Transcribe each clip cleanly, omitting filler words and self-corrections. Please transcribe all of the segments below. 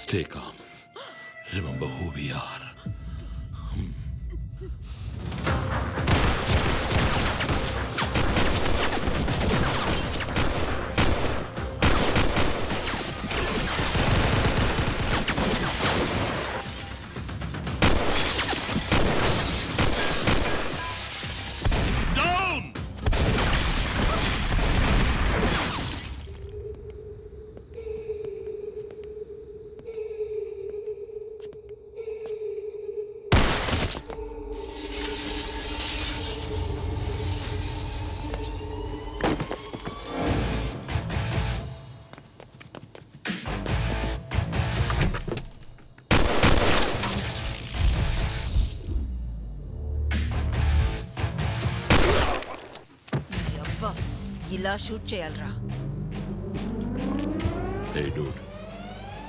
Stay calm. Remember who we are. ఇలా shoot చేయాలరా. Hey dude,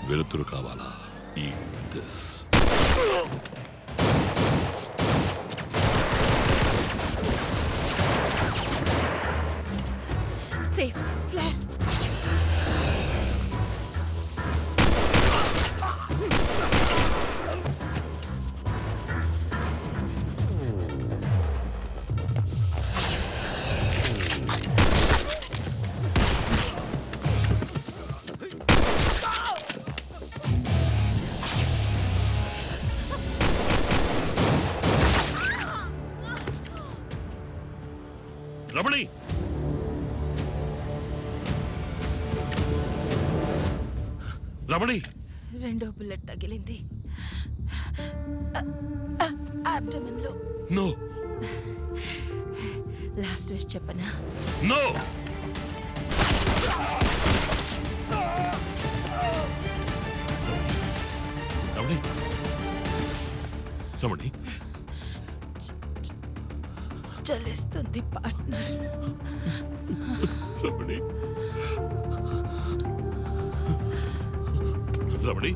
వెలుతురు కావాలా? Eat this. Safe flare. Ramani, Ramani, రెండో బుల్లెట్ తగిలింది అబ్డమన్ లో. నో లాస్ట్ విష్ చెప్పనా? నో. రమణి, రమణి, చలిస్తుంది పార్ట్నర్. రమణి, రమణి,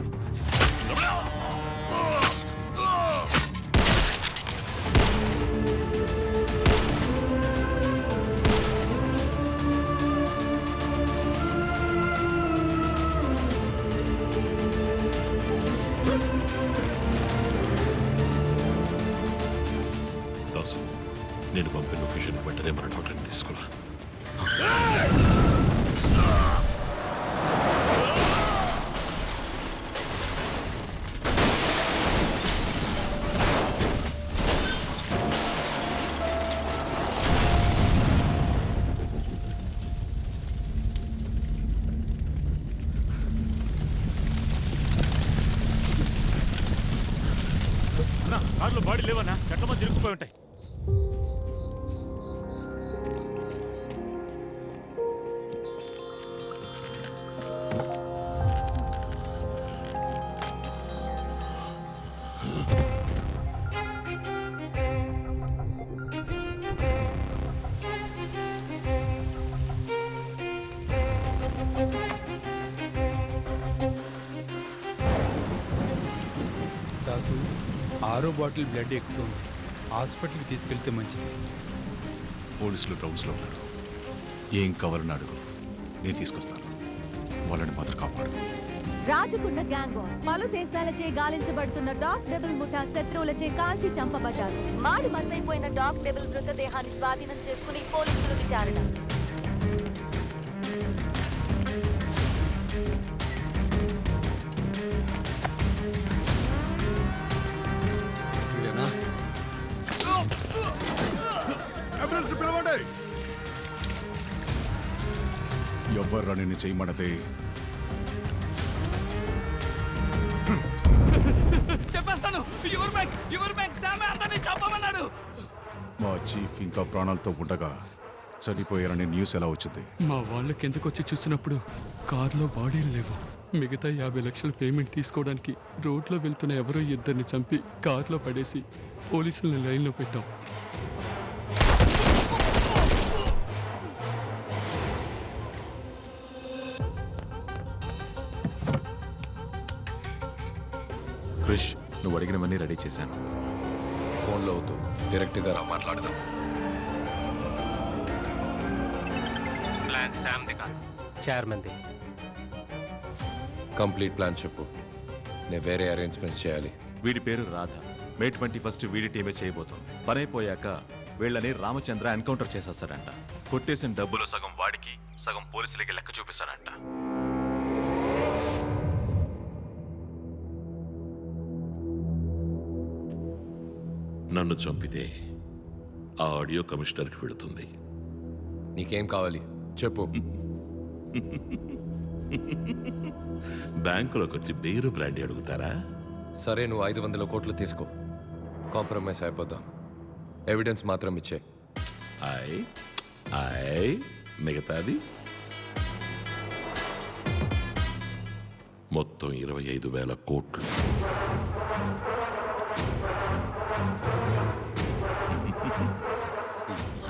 దాసు, నేను పంపిన లొకేషన్ వెంటనే మన డాక్టర్ని తీసుకురా. కార్లో బాడీ లేవన్నా, ఎట్లమో తిరుగుపోయి ఉంటాయి. దాసు, 6వ బాటిల్ బ్లడ్ ఎక్కుతుంది. హాస్పిటల్కి తీసుకెళ్తే మంచిది. పోలీసులు గ్రౌండ్స్లో ఉన్నారు. ఏం కావాలని అడుగు, నేను తీసుకొస్తాను. వాళ్ళని మాత్రం కాపాడు. రాజుకున్న గ్యాంగ్ పలు దేశాలచే గాలించబడుతున్న డాగ్ డెబుల్ ముఠా శత్రువులచే కాల్చి చంపబడ్డారు. మాడి మసైపోయిన డాగ్ డెబుల్ మృతదేహాన్ని స్వాధీనం చేసుకుని పోలీసులు విచారణ. ఎవ్వర్రా నిన్ను చేయమన్నదే? చెప్పేస్తాను. మా చీఫ్ ఇంకా ప్రాణాలతో ఉండగా చనిపోయారనే న్యూస్ ఎలా వచ్చింది? మా వాళ్ళ కిందకొచ్చి చూసినప్పుడు కారులో బాడీలు లేవు. మిగతా 50 లక్షలు పేమెంట్ తీసుకోవడానికి రోడ్లో వెళ్తున్న ఎవరో ఇద్దరిని చంపి కారులో పడేసి పోలీసులను లైన్లో పెట్టాం. క్రిష్, నువ్వు అడిగినవన్నీ రెడీ చేశాను. ఫోన్లో వద్దు, డైరెక్ట్గా రా, మాట్లాడదాం. ప్లాన్ శామ్ది కాదు, చైర్మన్ది. కంప్లీట్ ప్లాన్ చెప్పు. నేను వేరే అరేంజ్మెంట్స్ చేయాలి. వీడి పేరు రాధ. మే 21 వీడి టీమే చేయబోతోంది. పని అయిపోయాక వీళ్ళని రామచంద్ర ఎన్కౌంటర్ చేసేస్తాడంట. కొట్టేసిన డబ్బులు సగం వాడికి సగం పోలీసులకి లెక్క చూపిస్తాడంట. నన్ను చంపితే ఆ ఆడియో కమిషనర్కి వెళుతుంది. నీకేం కావాలి చెప్పు. బ్యాంకులోకి వచ్చి బేరు బ్రాండీ అడుగుతారా? సరే, నువ్వు 500 కోట్లు తీసుకో, కాంప్రమైజ్ అయిపోదాం. ఎవిడెన్స్ మాత్రం ఇచ్చే. మిగతాది మొత్తం 25,000 కోట్లు.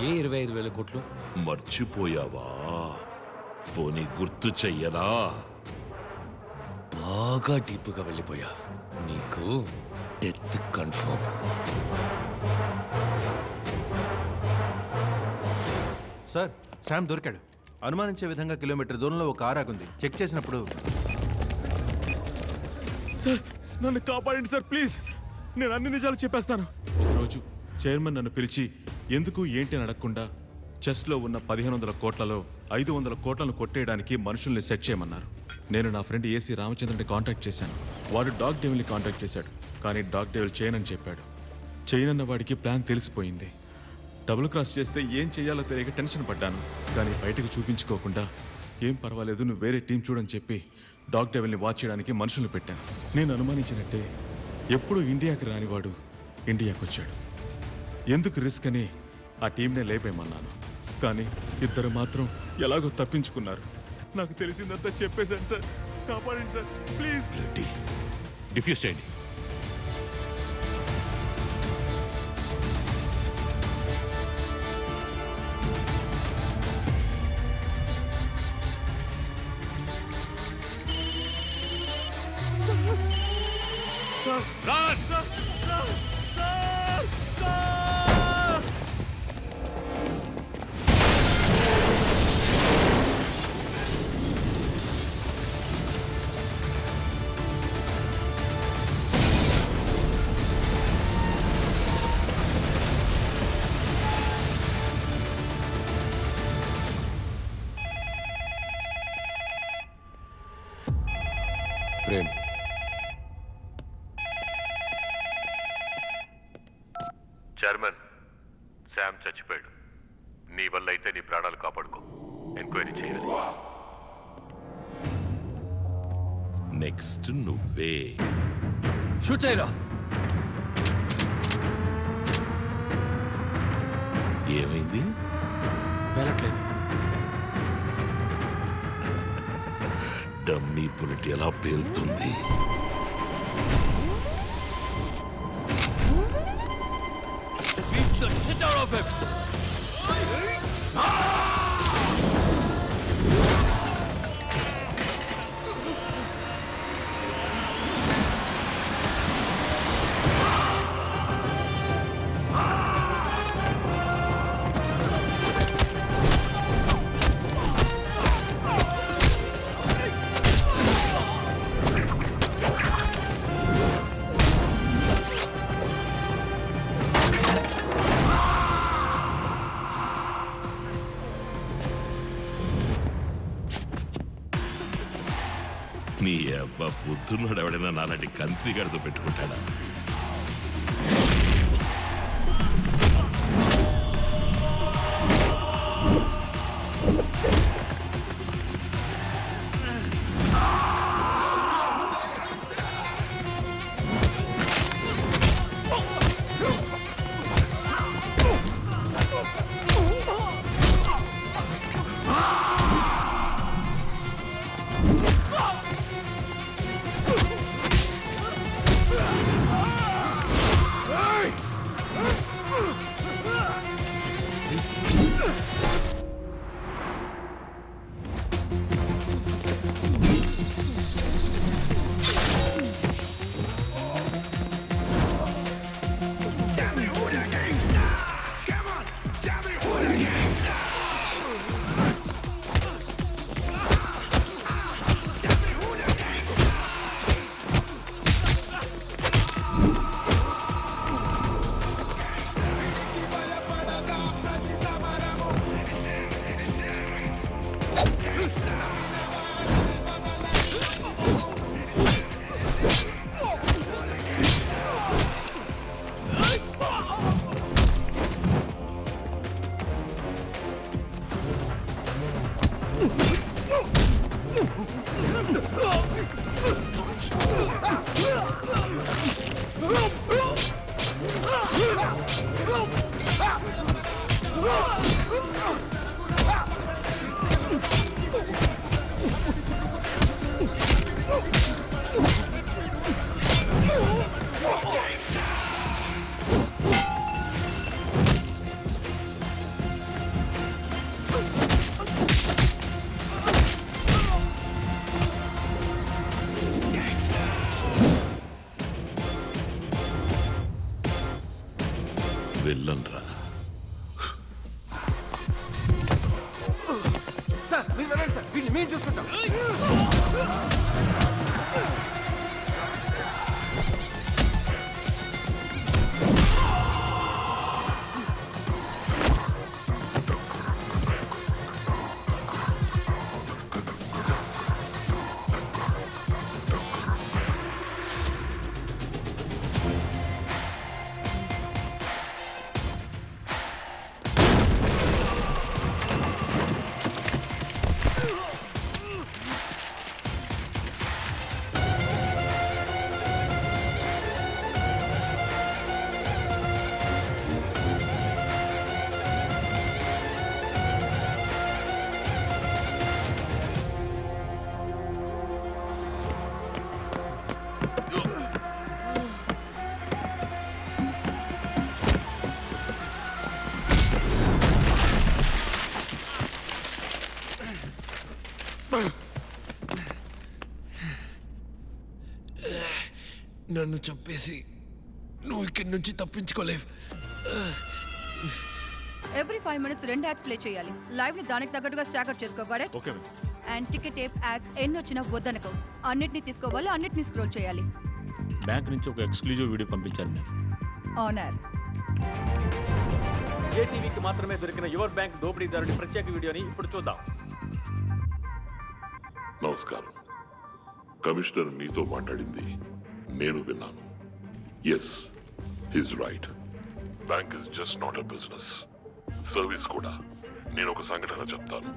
ఏ 25,000 కోట్లు? మర్చిపోయావా? పోనీ గుర్తు చెయ్యనా? బాగా డీప్గా వెళ్ళిపోయా. నీకు డెత్ కన్ఫర్మ్. సార్, శామ్ దొరికాడు. అనుమానించే విధంగా కిలోమీటర్ దూరంలో ఒక కారు ఆగుంది. చెక్ చేసినప్పుడు సార్, నన్ను కాపాడండి సార్, ప్లీజ్. నేను అన్ని నిజాలు చెప్పేస్తాను. ఒకరోజు చైర్మన్ నన్ను పిలిచి ఎందుకు ఏంటి అని అడగకుండా చెస్లో ఉన్న 1500 కోట్లలో 500 కోట్లను కొట్టేయడానికి మనుషుల్ని సెట్ చేయమన్నారు. నేను నా ఫ్రెండ్ ఏసీ రామచంద్రని కాంటాక్ట్ చేశాను. వాడు డాగ్ డెవిల్ని కాంటాక్ట్ చేశాడు. కానీ డాగ్ డెవిల్ చైన్ అని చెప్పాడు. చైన్ అన్న వాడికి ప్లాన్ తెలిసిపోయింది. డబుల్ క్రాస్ చేస్తే ఏం చేయాలో తెలియక టెన్షన్ పడ్డాను. కానీ బయటకు చూపించుకోకుండా ఏం పర్వాలేదు, నువ్వు వేరే టీం చూడని చెప్పి డాగ్ డెవిల్ని వాచ్ చేయడానికి మనుషులు పెట్టాను. నేను అనుమానించినట్టే ఎప్పుడు ఇండియాకి రానివాడు ఇండియాకి వచ్చాడు. ఎందుకు రిస్క్ అని ఆ టీంనే లేపేయమన్నాను. కానీ ఇద్దరు మాత్రం ఎలాగో తప్పించుకున్నారు. నాకు తెలిసిందంతా చెప్పేశాను సార్, కాపాడండి సార్ ప్లీజ్. డిఫ్యూజ్ చేయండి. ప్రేమ్, చైర్మన్, శామ్ చచ్చిపోయాడు. నీ వల్ల అయితే నీ ప్రాణాలు కాపాడుకో. ఎంక్వైరీ చేయాలి. నెక్స్ట్ నువ్వే. షూట్ చేయరా. ఏమైంది? వెళ్ళట్లేదు. డమ్మీ బుల్లెట్ ఎలా పేలుతుంది? నీ అబ్బా పొద్దున్నాడు ఎవడైనా నాలాంటి కంత్రి గడితో పెట్టుకుంటాడా? వెళ్ళన్రా. సార్ మీరు వెళ్ళండి సార్, వీళ్ళు మేము చూసుకుంటాం. నన్ను చంపేసి నువ్వు ఇక్కడి నుంచి తప్పించుకోలేవు. ఎవ్రీ 5 minutes 2 యాడ్స్ ప్లే చేయాలి. లైవ్ ని దానికి తగ్గట్టుగా స్టాకర్ చేసుకోవాలి. Okay and ticket tape ads ఎన్ని వచ్చినా వద్దనకో. అన్నిటిని తీసుకోవాలి, అన్నిటిని స్క్రోల్ చేయాలి. బ్యాంక్ నుంచి ఒక ఎక్స్క్లూజివ్ వీడియో పంపించారు నేను. ఆనర్ ఏటీవీకి మాత్రమే దొరికిన యువర్ బ్యాంక్ దోపిడీదారుడి ప్రత్యేక వీడియోని ఇప్పుడు చూద్దాం. నమస్కారం. కమిషనర్ మీతో మాట్లాడింది నేను విన్నాను. Yes, his right. Bank is just not a business, service కూడా. నేను ఒక సంఘటన చెప్తాను.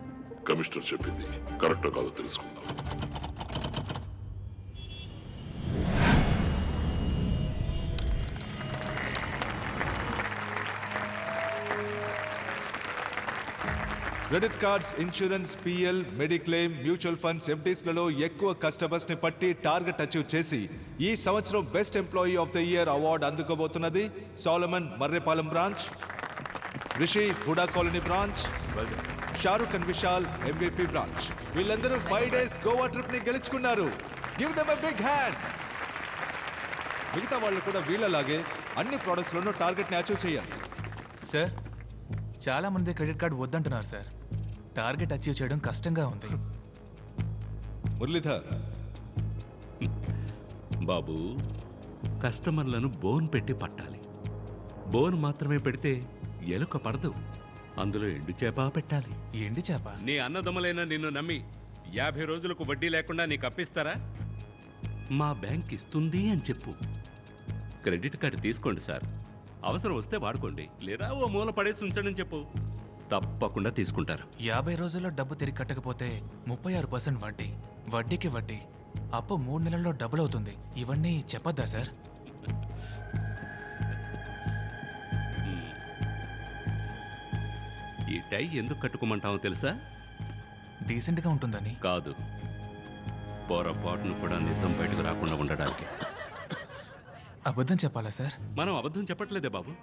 కమిషనర్ చెప్పింది కరెక్టో కాదో తెలుసుకుందాం. Credit cards, insurance, PL, mediclaim, mutual funds, ఎఫ్డీస్లలో ఎక్కువ కస్టమర్స్ ని పట్టి టార్గెట్ అచీవ్ చేసి ఈ సంవత్సరం best employee of the year award అందుకోబోతున్నది Solomon Marripalem branch, Rishi Huda colony branch, Shahrukh and Vishal MVP branch. వీళ్ళందరూ 5 days గోవా ట్రిప్ ని గెలుచుకున్నారు. Give them a big hand. మిగతా వాళ్ళు కూడా వీళ్ళలాగే అన్ని ప్రొడక్ట్స్ లోనూ టార్గెట్ ని అచీవ్ చేయాలి. సార్, చాలా మంది క్రెడిట్ కార్డు వద్దంటున్నారు సార్. టార్గెట్ అచీవ్ చేయడం కష్టంగా ఉంది. మురళీధర్ బాబు, కస్టమర్లను బోన్ పెట్టి పట్టాలి. బోన్ మాత్రమే పెడితే ఎలుక పడదు. అందులో ఎండు చేప పెట్టాలి. ఎండు చేప? నీ అన్నదమ్ములైన నిన్ను నమ్మి 50 రోజులకు వడ్డీ లేకుండా నీకు అప్పిస్తారా? మా బ్యాంక్ ఇస్తుంది అని చెప్పు. క్రెడిట్ కార్డు తీసుకోండి సార్, అవసరం వస్తే వాడుకోండి, లేదా ఓ మూల పడేసి ఉంచండి చెప్పు. తప్పకుండా తీసుకుంటారు. 50 రోజుల్లో డబ్బు తిరిగి కట్టకపోతే 36% వడ్డీ, వడ్డీకి వడ్డీ, అప్పు 3 నెలల్లో డబుల్ అవుతుంది. ఇవన్నీ చెప్పొద్దా సార్? ఈ టై ఎందుకు కట్టుకోమంటావో తెలుసా? డీసెంట్గా ఉంటుందని కాదు, పొరపాటును కూడా నిజం బయటకు రాకుండా ఉండడానికి. అబద్ధం చెప్పాలా సార్? మనం అబద్ధం చెప్పట్లేదే బాబు,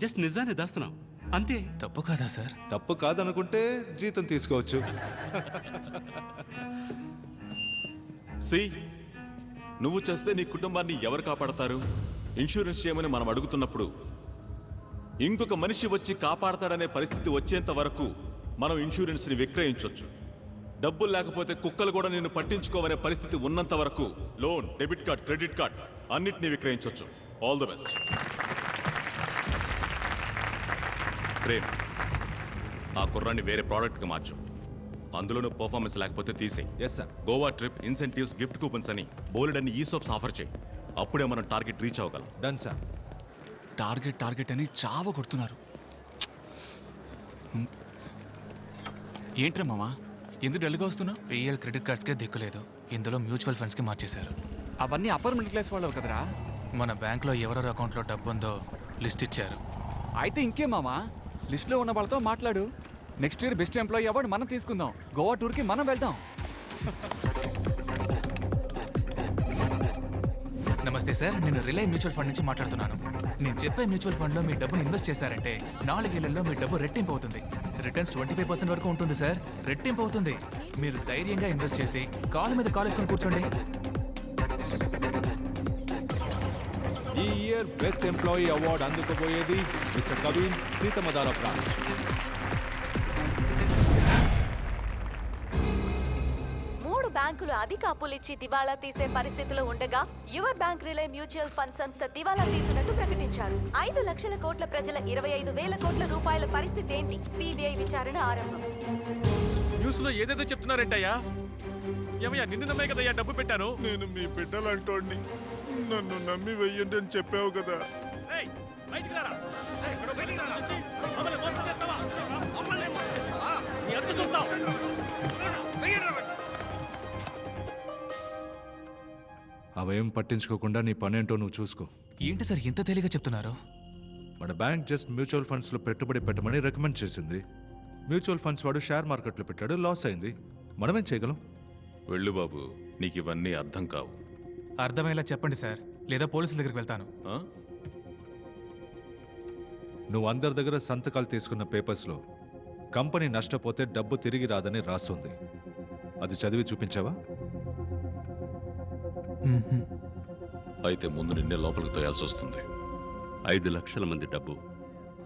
జస్ట్ నిజాన్ని దాస్తున్నాం అంతే. తప్పు కాదా సార్? తప్పు కాదనుకుంటే జీతం తీసుకోవచ్చు. సి, నువ్వు చేస్తే నీ కుటుంబాన్ని ఎవరు కాపాడతారు? ఇన్సూరెన్స్ చేయమని మనం అడుగుతున్నప్పుడు ఇంకొక మనిషి వచ్చి కాపాడతాడనే పరిస్థితి వచ్చేంత వరకు మనం ఇన్సూరెన్స్ని విక్రయించవచ్చు. డబ్బులు లేకపోతే కుక్కలు కూడా నిన్ను పట్టించుకోవనే పరిస్థితి ఉన్నంత వరకు loan, debit card, credit card అన్నిటినీ విక్రయించవచ్చు. All the best. ప్రేమ్, ఆ కుర్రాన్ని వేరే ప్రోడక్ట్కి మార్చు. అందులోనూ పర్ఫార్మెన్స్ లేకపోతే తీసేయి. Yes sir. Goa trip, incentives, gift coupons అని బోల్డ్ అన్ని ఈసోప్స్ ఆఫర్ చేయి. అప్పుడే మనం టార్గెట్ రీచ్ అవ్వగలం. Done sir. టార్గెట్ టార్గెట్ అని చావ కొడుతున్నారు. ఏంట్రా మామా, ఎందుకు డల్గా వస్తున్నావు? పిఎల్ క్రెడిట్ కార్డ్స్కే దిక్కులేదు, ఇందులో మ్యూచువల్ ఫండ్స్కి మార్చేశారు. అవన్నీ అప్పర్ మిడిల్ క్లాస్ వాళ్ళు కదరా. మన బ్యాంక్లో ఎవరెవరి అకౌంట్లో డబ్బు ఉందో లిస్ట్ ఇచ్చారు. అయితే ఇంకేం మామా, లిస్ట్లో ఉన్న వాళ్ళతో మాట్లాడు. Next year best employee award మనం తీసుకుందాం. గోవా టూర్కి మనం వెళ్దాం. నమస్తే సార్, నేను రిలై మ్యూచువల్ ఫండ్ నుంచి మాట్లాడుతున్నాను. నేను చెప్పే మ్యూచువల్ ఫండ్లో మీ డబ్బును ఇన్వెస్ట్ చేశారంటే 4 ఏళ్లలో మీ డబ్బు రెట్టింపు అవుతుంది. రిటర్న్స్ 25% వరకు ఉంటుంది సార్. రెట్టింపు అవుతుంది. మీరు ధైర్యంగా ఇన్వెస్ట్ చేసి కాలు మీద కాలు వేసుకొని కూర్చోండి. ఈ ఇయర్ బెస్ట్ ఎంప్లాయీ అవార్డు అందుకోబోయేది మిస్టర్ కవిన్ సీతమదార బ్రాంచ్. బ్యాంకులు అధిక అప్పులిచ్చి దివాళా తీసే పరిస్థితిలో ఉండగా యువ బ్యాంక్ రిలే మ్యూచువల్ ఫండ్ సంస్థ దివాళా తీసినట్టు ప్రకటించారు. 5 లక్షల కోట్ల ప్రజల 25,000 కోట్ల రూపాయల పరిస్థితి ఏంటి? సిబిఐ విచారణ ఆరంభం. న్యూస్ లో ఏదేదో చెప్తున్నారేంటయ్యా? ఏమయ్యా, నిన్ను నమ్మే కదయ్యా డబ్బు పెట్టాను. నేను మీ బిడ్డలంటోడిని, నన్ను నమ్మి వెయ్యండి అని చెప్పావు కదా. అవేం పట్టించుకోకుండా నీ పనేంటో నువ్వు చూసుకో. ఏంటి సార్ ఇంత తేలిగా చెప్తున్నారు? మన బ్యాంక్ జస్ట్ మ్యూచువల్ ఫండ్స్లో పెట్టుబడి పెట్టమని రికమెండ్ చేసింది. మ్యూచువల్ ఫండ్స్ వాడు షేర్ మార్కెట్లో పెట్టాడు, లాస్ అయింది. మనమేం చేయగలం? వెళ్ళు బాబు, నీకు ఇవన్నీ అర్థం కావు. అర్థమయ్యేలా చెప్పండి సార్, లేదా పోలీసుల దగ్గరికి వెళ్తాను. నువ్వు అందరి దగ్గర సంతకాలు తీసుకున్న పేపర్స్లో కంపెనీ నష్టపోతే డబ్బు తిరిగి రాదని రాస్తుంది. అది చదివి చూపించావా? అయితే ముందు నిన్నే లోపలికి తోయాల్సి వస్తుంది. 5 లక్షల మంది డబ్బు,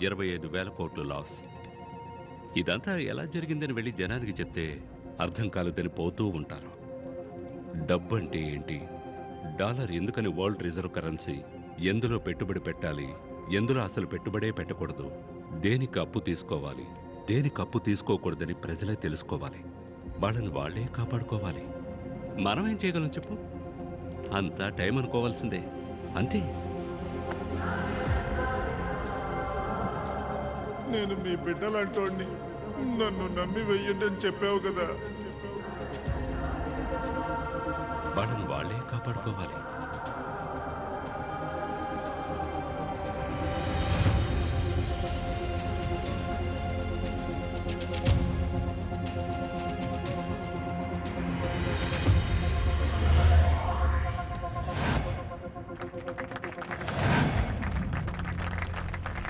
25,000 కోట్లు లాస్. ఇదంతా ఎలా జరిగిందని వెళ్ళి జనానికి చెప్తే అర్థం కాలేదని పోతూ ఉంటారు. డబ్బు అంటే ఏంటి, డాలర్ ఎందుకని వరల్డ్ రిజర్వ్ కరెన్సీ, ఎందులో పెట్టుబడి పెట్టాలి, ఎందులో అసలు పెట్టుబడే పెట్టకూడదు, దేనికి అప్పు తీసుకోవాలి, దేనికి అప్పు తీసుకోకూడదని ప్రజలే తెలుసుకోవాలి. వాళ్ళని వాళ్లే కాపాడుకోవాలి. మనమేం చేయగలం చెప్పు? అంతా టైం అనుకోవాల్సిందే, అంతే. నేను మీ బిడ్డలంటోడిని, నన్ను నమ్మి వెయ్యండి అని చెప్పావు కదా. వాళ్ళని వాళ్లే కాపాడుకోవాలి.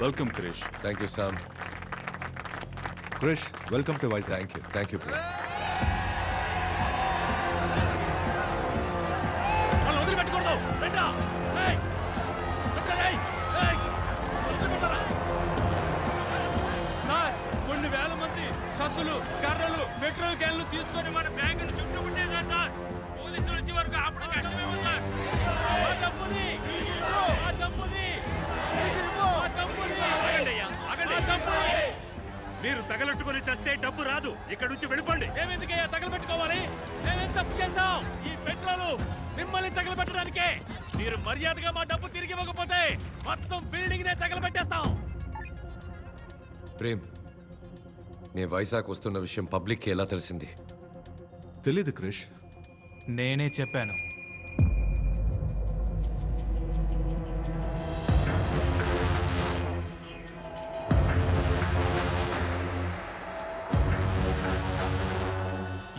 Welcome Krish. Thank you Sam. Krish, welcome to Vizag. Thank you, thank you. Sir, కొన్ని వేల మంది కత్తులు, కర్రలు, పెట్రోల్ క్యాన్లు తీసుకొని మన బ్యాంకును చుట్టుకుంటేశారు సార్. పోలీసులు వచ్చే వరకు అప్పుడు కష్టమేమో సార్. ఆ డబ్బుని మీరు తగలెట్టుకుని చస్తే డబ్బు రాదు. ఇక్కడ నుంచి వెళ్ళిపోండి. మేమెందుకయ్యా తగలబెట్టుకోవాలి? మేమేం తప్పు చేశాం? ఈ పెట్రోలు మిమ్మల్ని తగలబెట్టడానికే. మీరు మర్యాదగా మా డబ్బు తిరిగి ఇవ్వకపోతే మొత్తం బిల్డింగ్ నే తగలబెట్టేస్తాం. ప్రేమ్, నీ వైజాగ్ వస్తున్న విషయం పబ్లిక్ ఎలా తెలిసింది? తెలీదు క్రిష్. నేనే చెప్పాను.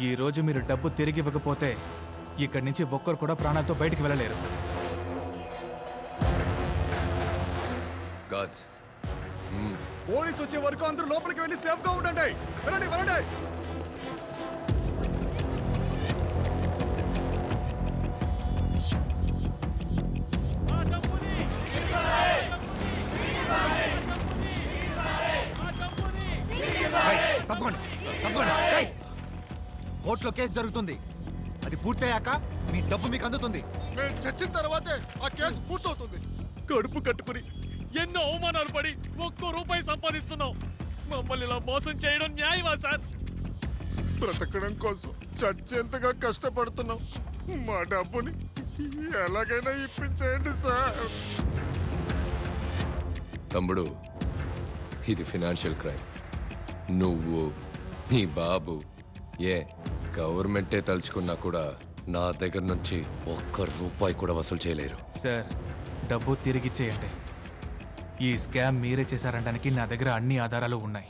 ఈ రోజు మీరు డబ్బు తిరిగి ఇవ్వకపోతే ఇక్కడి నుంచి ఒక్కరు కూడా ప్రాణాలతో బయటికి వెళ్ళలేరు. పోలీసు వచ్చే వరకు అందరూ లోపలికి వెళ్ళి సేఫ్ గా ఉండండి. వెళ్ళండి, వెళ్ళండి. కోర్టులో కేసు జరుగుతుంది. అది పూర్తయ్యాక మీ డబ్బు మీకు అందుతుంది. మేము చచ్చిన తర్వాతే ఆ కేసు పూర్తవుతుంది. కడుపు కట్టుకుని ఎన్నో అవమానాలు పడి ₹1 సంపాదిస్తున్నాం. మమ్మల్ని ఇలా మోసం చేయడం న్యాయమా సార్? బ్రతకడం కోసం చచ్చేంతగా కష్టపడుతున్నాం. మా డబ్బుని ఎలాగైనా ఇప్పించేయండి సార్. తమ్ముడు, ఇది ఫినాన్షియల్ క్రైమ్. నువ్వు, నీ బాబు, గవర్నమెంటే తలుచుకున్నా కూడా నా దగ్గర నుంచి ₹1 కూడా వసూలు చేయలేరు. సార్, డబ్బు తిరిగి చేయండి. ఈ స్కామ్ మీరే చేశారనడానికి నా దగ్గర అన్ని ఆధారాలు ఉన్నాయి.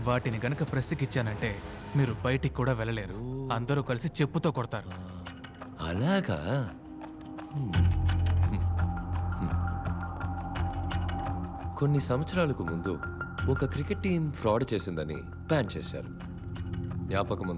వాటిని గనక ప్రెస్కి ఇచ్చానంటే మీరు బయటికి కూడా వెళ్ళలేరు. అందరూ కలిసి చెప్పుతో కొడతారు. అలాగా? కొన్ని సంవత్సరాలకు ముందు ఒక క్రికెట్ టీం ఫ్రాడ్ చేసిందని బ్యాన్ చేశారు. జ్ఞాపకం